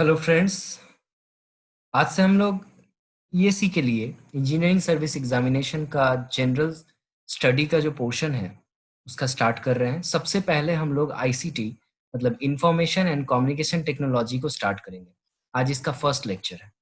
Hello friends. आज से हम लोग ईएसी के लिए इंजीनियरिंग सर्विस एग्जामिनेशन का जनरल स्टडी का जो पोर्शन है उसका स्टार्ट कर रहे हैं। सबसे पहले हम लोग आईसीटी मतलब इंफॉर्मेशन एंड कम्युनिकेशन टेक्नोलॉजी को स्टार्ट करेंगे। आज इसका फर्स्ट लेक्चर है।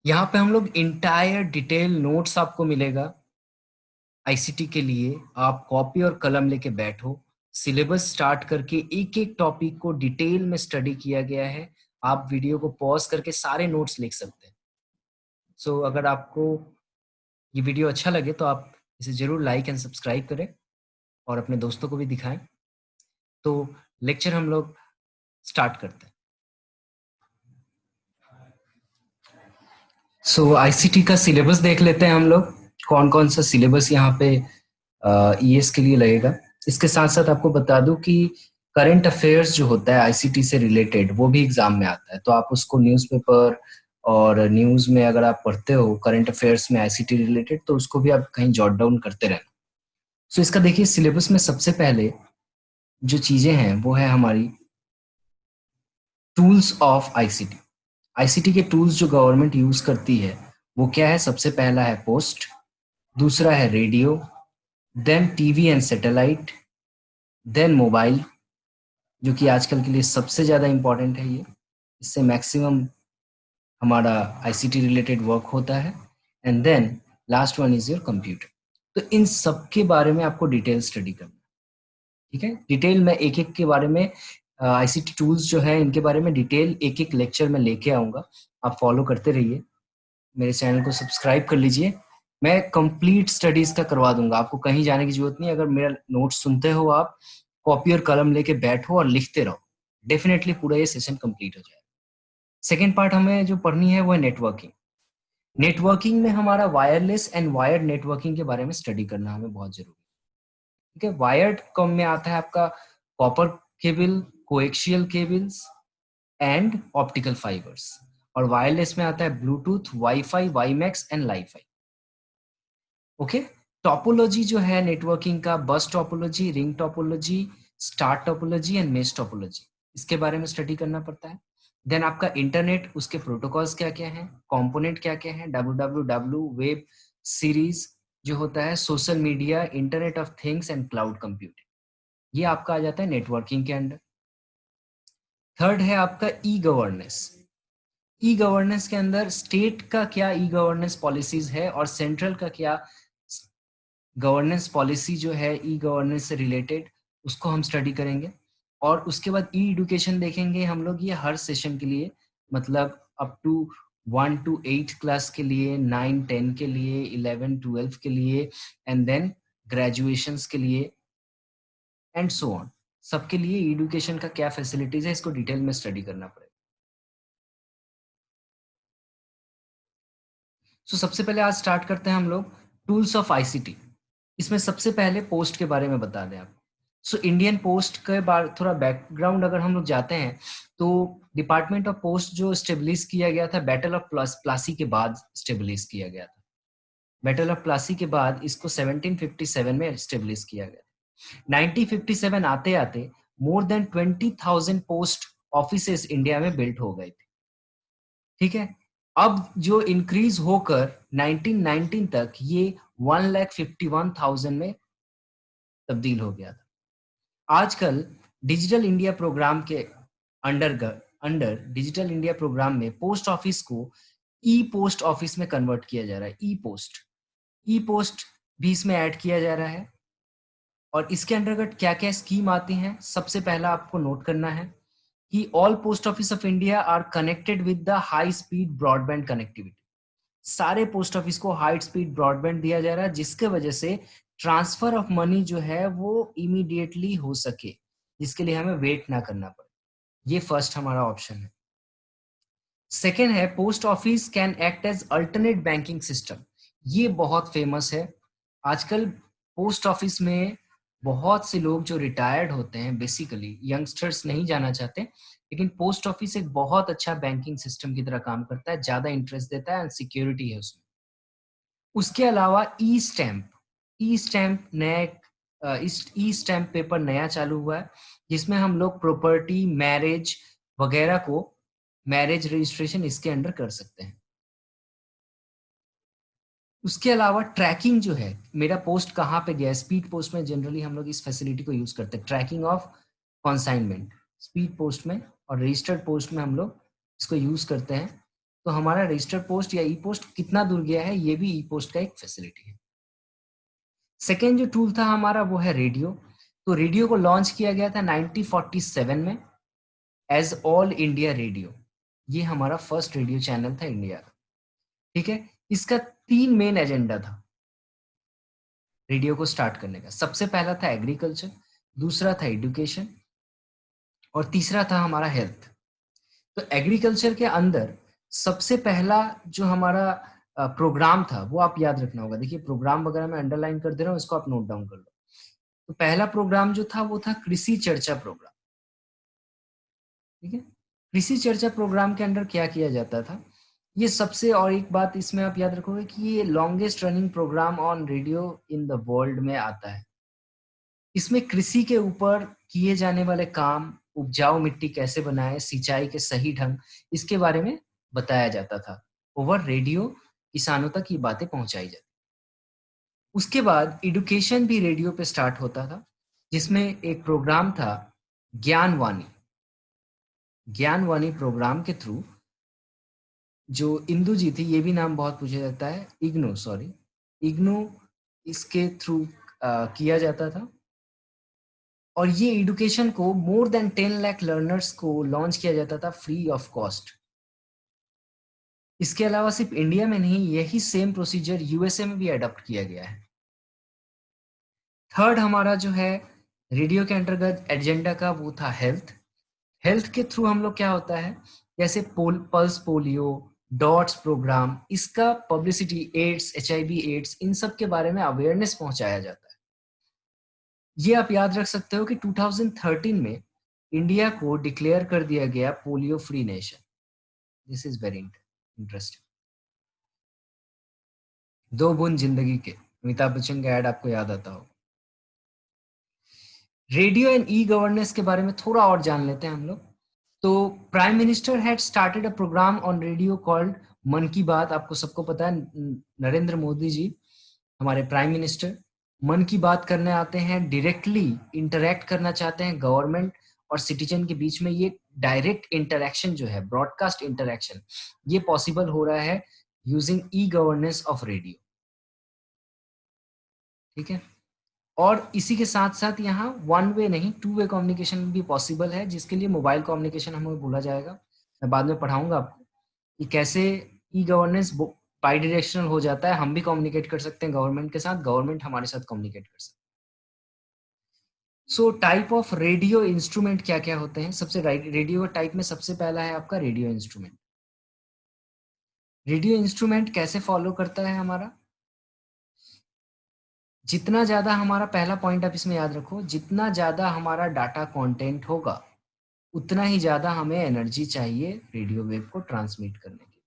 यहाँ पे हम लोग इंटायर डिटेल नोट्स आपको मिलेगा। आईसीटी के लिए आप कॉपी और कलम लेके बैठो। सिलेबस स्टार्ट करके एक एक टॉपिक को डिटेल में स्टडी किया गया है। आप वीडियो को पॉज करके सारे नोट्स लिख सकते हैं। अगर आपको ये वीडियो अच्छा लगे तो आप इसे ज़रूर लाइक एंड सब्सक्राइब करें और अपने दोस्तों को भी दिखाएं। तो लेक्चर हम लोग स्टार्ट करते हैं। आईसीटी का सिलेबस देख लेते हैं हम लोग। कौन कौन सा सिलेबस यहाँ पे ईएस के लिए लगेगा। इसके साथ साथ आपको बता दूं कि करंट अफेयर्स जो होता है आईसीटी से रिलेटेड वो भी एग्जाम में आता है। तो आप उसको न्यूज़पेपर और न्यूज में अगर आप पढ़ते हो करंट अफेयर्स में आईसीटी रिलेटेड तो उसको भी आप कहीं जॉट डाउन करते रहना। इसका देखिए सिलेबस में सबसे पहले जो चीजें हैं वो है हमारी टूल्स ऑफ आईसीटी। आईसीटी के टूल्स जो गवर्नमेंट यूज करती है वो क्या है। सबसे पहला है पोस्ट, दूसरा है radio, then TV and satellite, then mobile जो कि आजकल के लिए सबसे ज़्यादा इम्पॉर्टेंट है। ये इससे मैक्सिमम हमारा आईसीटी रिलेटेड वर्क होता है। And then last one is your computer. तो इन सब के बारे में आपको डिटेल स्टडी करना। ठीक है, डिटेल में एक एक के बारे में आईसीटी टूल्स जो है इनके बारे में डिटेल एक एक लेक्चर में लेके आऊँगा। आप फॉलो करते रहिए, मेरे चैनल को सब्सक्राइब कर लीजिए। मैं कंप्लीट स्टडीज का करवा दूंगा, आपको कहीं जाने की जरूरत नहीं। अगर मेरा नोट सुनते हो आप कॉपी और कलम लेके बैठो और लिखते रहो, डेफिनेटली पूरा ये सेशन कंप्लीट हो जाएगा। सेकेंड पार्ट हमें जो पढ़नी है वो है नेटवर्किंग। नेटवर्किंग में हमारा वायरलेस एंड वायर्ड नेटवर्किंग के बारे में स्टडी करना हमें बहुत जरूरी है। ठीक है, वायर्ड कम में आता है आपका copper cable, coaxial cables and optical fibres, और वायरलेस में आता है Bluetooth, wifi, WiMAX and Li-Fi. Okay, topology जो है नेटवर्किंग का, बस topology, ring topology, star topology and mesh topology, इसके बारे में स्टडी करना पड़ता है। देन आपका इंटरनेट, उसके प्रोटोकॉल्स क्या क्या हैं, कंपोनेंट क्या क्या हैं, www, वेब सीरीज जो होता है, social media, internet of things and cloud computing, ये आपका आ जाता है नेटवर्किंग के अंडर। थर्ड है आपका ई गवर्नेंस। ई गवर्नेंस के अंदर स्टेट का क्या ई गवर्नेंस पॉलिसीज है और सेंट्रल का क्या गवर्नेंस पॉलिसी जो है ई गवर्नेंस से रिलेटेड, उसको हम स्टडी करेंगे। और उसके बाद ई एडुकेशन देखेंगे हम लोग, ये हर सेशन के लिए, मतलब अप टू 1 to 8 क्लास के लिए, 9 10 के लिए, 11 12 के लिए, एंड देन ग्रेजुएशंस के लिए एंड सो ऑन। सबके लिए एडुकेशन का क्या फैसिलिटीज है इसको डिटेल में स्टडी करना पड़ेगा। सबसे पहले आज स्टार्ट करते हैं हम लोग टूल्स ऑफ आईसीटी। इसमें सबसे पहले पोस्ट के बारे में बता दें आप। इंडियन पोस्ट के बारे थोड़ा बैकग्राउंड अगर हम लोग जाते हैं तो डिपार्टमेंट ऑफ पोस्ट जो स्टेब्लिश किया गया था बैटल ऑफ प्लासी के बाद स्टेब्लिश किया गया था। बैटल ऑफ प्लासी के बाद इसको 1757 में स्टेब्लिश किया गया। 1957 आते आते more than 20,000 post offices India में बिल्ट हो गए थे। ठीक है, अब जो इंक्रीज होकर 1919 तक ये 1,51,000 में तब्दील हो गया था। आजकल डिजिटल इंडिया प्रोग्राम के under under digital India programme में पोस्ट ऑफिस को ई पोस्ट ऑफिस में कन्वर्ट किया जा रहा है। ई पोस्ट भी इसमें ऐड किया जा रहा है। और इसके अंतर्गत क्या क्या स्कीम आती हैं, सबसे पहला आपको नोट करना है कि all post office of India are connected with the high speed broadband connectivity. सारे पोस्ट ऑफिस को हाई स्पीड ब्रॉडबैंड दिया जा रहा है जिसके वजह से ट्रांसफर ऑफ मनी जो है वो इमीडिएटली हो सके, जिसके लिए हमें वेट ना करना पड़े। ये फर्स्ट हमारा ऑप्शन है। सेकेंड है post office can act as alternate banking system. ये बहुत फेमस है। आजकल पोस्ट ऑफिस में बहुत से लोग जो रिटायर्ड होते हैं, बेसिकली यंगस्टर्स नहीं जाना चाहते, लेकिन पोस्ट ऑफिस एक बहुत अच्छा बैंकिंग सिस्टम की तरह काम करता है, ज्यादा इंटरेस्ट देता है एंड सिक्योरिटी है उसमें। उसके अलावा ई स्टैम्प नया ई स्टैम्प पेपर नया चालू हुआ है जिसमें हम लोग प्रॉपर्टी, मैरिज, वगैरह को मैरिज रजिस्ट्रेशन इसके अंडर कर सकते हैं। उसके अलावा ट्रैकिंग जो है, मेरा पोस्ट कहाँ पे गया, स्पीड पोस्ट में जनरली हम लोग इस फैसिलिटी को यूज करते हैं, tracking of consignment. Speed post में और रजिस्टर्ड पोस्ट में हम लोग इसको यूज करते हैं। तो हमारा रजिस्टर्ड पोस्ट या ई पोस्ट कितना दूर गया है, ये भी ई पोस्ट का एक फैसिलिटी है। सेकेंड जो टूल था हमारा वो है रेडियो। तो रेडियो को लॉन्च किया गया था 1947 में एज ऑल इंडिया रेडियो। ये हमारा फर्स्ट रेडियो चैनल था इंडिया का। ठीक है, इसका 3 मेन एजेंडा था रेडियो को स्टार्ट करने का। सबसे पहला था एग्रीकल्चर, दूसरा था एजुकेशन और तीसरा था हमारा हेल्थ। तो एग्रीकल्चर के अंदर सबसे पहला जो हमारा प्रोग्राम था वो आप याद रखना होगा। देखिए प्रोग्राम वगैरह मैं अंडरलाइन कर दे रहा हूँ, इसको आप नोट डाउन कर लो। तो पहला प्रोग्राम जो था वो था कृषि चर्चा प्रोग्राम। ठीक है, कृषि चर्चा प्रोग्राम के अंदर क्या किया जाता था, ये सबसे, और एक बात इसमें आप याद रखोगे कि ये longest running programme on radio in the world में आता है। इसमें कृषि के ऊपर किए जाने वाले काम, उपजाऊ मिट्टी कैसे बनाए, सिंचाई के सही ढंग, इसके बारे में बताया जाता था। ओवर रेडियो किसानों तक ये बातें पहुंचाई जाती। उसके बाद एडुकेशन भी रेडियो पे स्टार्ट होता था, जिसमें एक प्रोग्राम था ज्ञानवाणी। ज्ञानवाणी प्रोग्राम के थ्रू जो इंदु जी थी, ये भी नाम बहुत पूछा जाता है, इग्नू, सॉरी इग्नू, इसके थ्रू किया जाता था। और ये एडुकेशन को मोर देन 10 लाख लर्नर्स को लॉन्च किया जाता था फ्री ऑफ कॉस्ट। इसके अलावा सिर्फ इंडिया में नहीं, यही सेम प्रोसीजर यूएसए में भी अडॉप्ट किया गया है। थर्ड हमारा जो है रेडियो के अंतर्गत एजेंडा का, वो था हेल्थ। हेल्थ के थ्रू हम लोग क्या होता है, जैसे पल्स पोलियो, डॉट्स प्रोग्राम, इसका पब्लिसिटी, एड्स, HIV एड्स, इन सब के बारे में अवेयरनेस पहुंचाया जाता है। ये आप याद रख सकते हो कि 2013 में इंडिया को डिक्लेयर कर दिया गया polio free nation. This is very interesting. दो बूंद जिंदगी के, अमिताभ बच्चन का ऐड आपको याद आता हो। रेडियो एंड ई गवर्नेंस के बारे में थोड़ा और जान लेते हैं हम लोग। तो prime minister had started a programme on radio called Mann Ki बात। आपको सबको पता है, नरेंद्र मोदी जी हमारे प्राइम मिनिस्टर मन की बात करने आते हैं, डायरेक्टली इंटरेक्ट करना चाहते हैं गवर्नमेंट और सिटीजन के बीच में। ये डायरेक्ट इंटरेक्शन जो है, ब्रॉडकास्ट इंटरेक्शन, ये पॉसिबल हो रहा है using e governance of radio. ठीक है, और इसी के साथ साथ यहाँ 1 वे नहीं, 2 वे कम्युनिकेशन भी पॉसिबल है, जिसके लिए मोबाइल कम्युनिकेशन हमें बोला जाएगा। मैं बाद में पढ़ाऊंगा आपको कि कैसे ई गवर्नेंस बाई डायरेक्शनल हो जाता है। हम भी कम्युनिकेट कर सकते हैं गवर्नमेंट के साथ, गवर्नमेंट हमारे साथ कम्युनिकेट कर सकते हैं। So type of radio instrument क्या क्या होते हैं। सबसे रेडियो टाइप में सबसे पहला है आपका रेडियो इंस्ट्रूमेंट। रेडियो इंस्ट्रूमेंट कैसे फॉलो करता है हमारा, जितना ज्यादा हमारा, पहला पॉइंट आप इसमें याद रखो, जितना ज्यादा हमारा डाटा कंटेंट होगा उतना ही ज्यादा हमें एनर्जी चाहिए रेडियो वेव को ट्रांसमिट करने के लिए।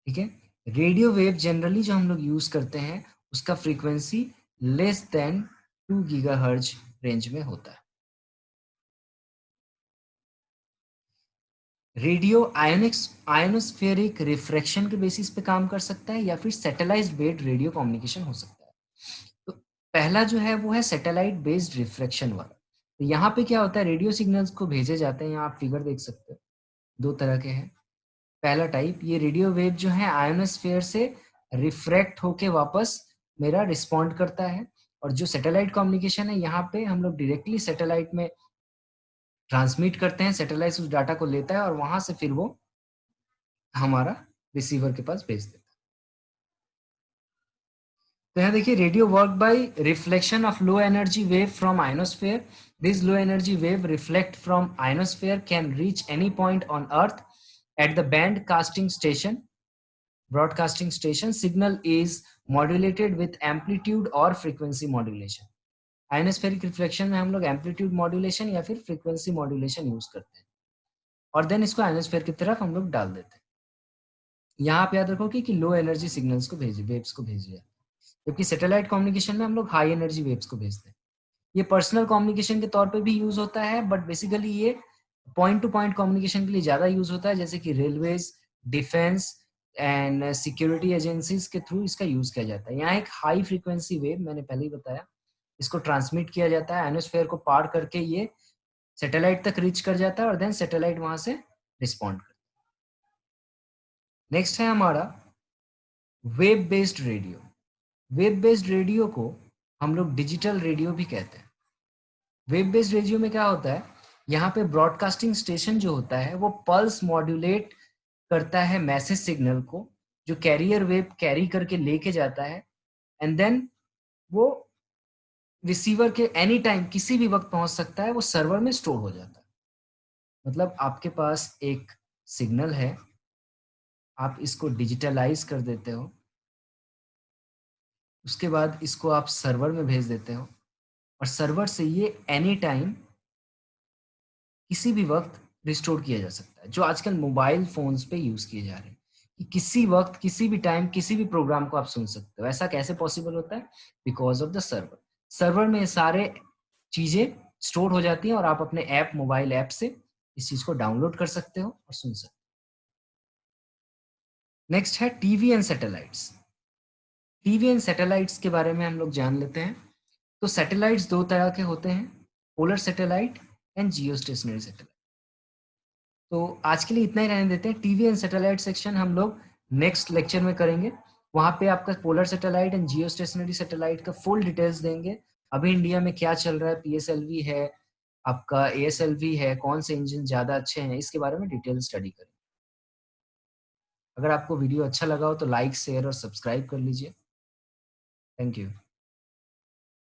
ठीक है, रेडियो वेव जनरली जो हम लोग यूज करते हैं उसका frequency less than 2 gigahertz range में होता है। रेडियो आयोनोस्फेरिक रिफ्रैक्शन के बेसिस पे काम कर सकता है या फिर सैटेलाइट बेस्ड रेडियो कम्युनिकेशन हो सकता है। तो पहला जो है वो है सैटेलाइट बेस्ड रिफ्रैक्शन वाला। तो यहाँ पे क्या होता है, रेडियो सिग्नल्स को भेजे जाते हैं, यहाँ आप फिगर देख सकते हो, 2 तरह के हैं। पहला टाइप, ये रेडियो वेव जो है आयोनोस्फेयर से रिफ्रैक्ट होके वापस मेरा रिस्पॉन्ड करता है। और जो सैटेलाइट कम्युनिकेशन है, यहाँ पे हम लोग डायरेक्टली सैटेलाइट में ट्रांसमिट करते हैं, सैटेलाइट उस डाटा को लेता है और वहां से फिर वो हमारा रिसीवर के पास भेज देता है। तो यहाँ देखिए, radio work by reflection of low energy wave from ionosphere. This low energy wave reflect from ionosphere can reach any point on earth at the band casting station broadcasting station signal is modulated with amplitude or frequency modulation। Ionospheric reflection में हम लोग amplitude modulation या फिर frequency modulation use करते हैं और then इसको ionosphere की तरफ हम लोग डाल देते हैं। यहाँ आप याद रखो कि लो एनर्जी सिग्नल्स को भेजिए, वेव्स को भेजिए, जबकि सैटेलाइट कम्युनिकेशन में हम लोग हाई एनर्जी वेव्स को भेजते हैं। ये पर्सनल कम्युनिकेशन के तौर पे भी यूज होता है, बट बेसिकली ये पॉइंट टू पॉइंट कम्युनिकेशन के लिए ज़्यादा यूज होता है, जैसे कि railways, defence and security agencies के थ्रू इसका यूज किया जाता है। यहाँ एक हाई फ्रीक्वेंसी वेव, मैंने पहले ही बताया, इसको ट्रांसमिट किया जाता है, एनोस्फेयर को पार करके ये सैटेलाइट तक रीच कर जाता है और देन सैटेलाइट वहां से रिस्पॉन्ड करता है। नेक्स्ट है हमारा web based radio. Web based radio को हम लोग डिजिटल रेडियो भी कहते हैं। वेब बेस्ड रेडियो में क्या होता है, यहाँ पे ब्रॉडकास्टिंग स्टेशन जो होता है वो पल्स मॉड्यूलेट करता है मैसेज सिग्नल को, जो कैरियर वेव कैरी करके लेके जाता है, एंड देन वो रिसीवर के एनी टाइम किसी भी वक्त पहुंच सकता है, वो सर्वर में स्टोर हो जाता है। मतलब आपके पास एक सिग्नल है, आप इसको डिजिटलाइज कर देते हो, उसके बाद इसको आप सर्वर में भेज देते हो, और सर्वर से ये एनी टाइम किसी भी वक्त रिस्टोर किया जा सकता है, जो आजकल मोबाइल फोन्स पे यूज किए जा रहे हैं कि किसी वक्त किसी भी टाइम किसी भी प्रोग्राम को आप सुन सकते हो। ऐसा कैसे पॉसिबल होता है? Because of the server. Server में सारे चीजें स्टोर हो जाती हैं और आप अपने ऐप, मोबाइल ऐप से इस चीज को डाउनलोड कर सकते हो और सुन सकते हो। नेक्स्ट है TV and satellites. TV and satellites के बारे में हम लोग जान लेते हैं। तो सैटेलाइट्स दो तरह के होते हैं, polar satellite and Jio stationery satellite. तो आज के लिए इतना ही रहने देते हैं। टीवी एंड सैटेलाइट सेक्शन हम लोग नेक्स्ट लेक्चर में करेंगे। वहां पे आपका polar satellite and Jio stationery satellite का फुल डिटेल्स देंगे। अभी इंडिया में क्या चल रहा है, पीएसएलवी है, आपका एएसएलवी है, कौन से इंजन ज्यादा अच्छे हैं, इसके बारे में डिटेल स्टडी करें। अगर आपको वीडियो अच्छा लगा हो तो लाइक, शेयर और सब्सक्राइब कर लीजिए। Thank you.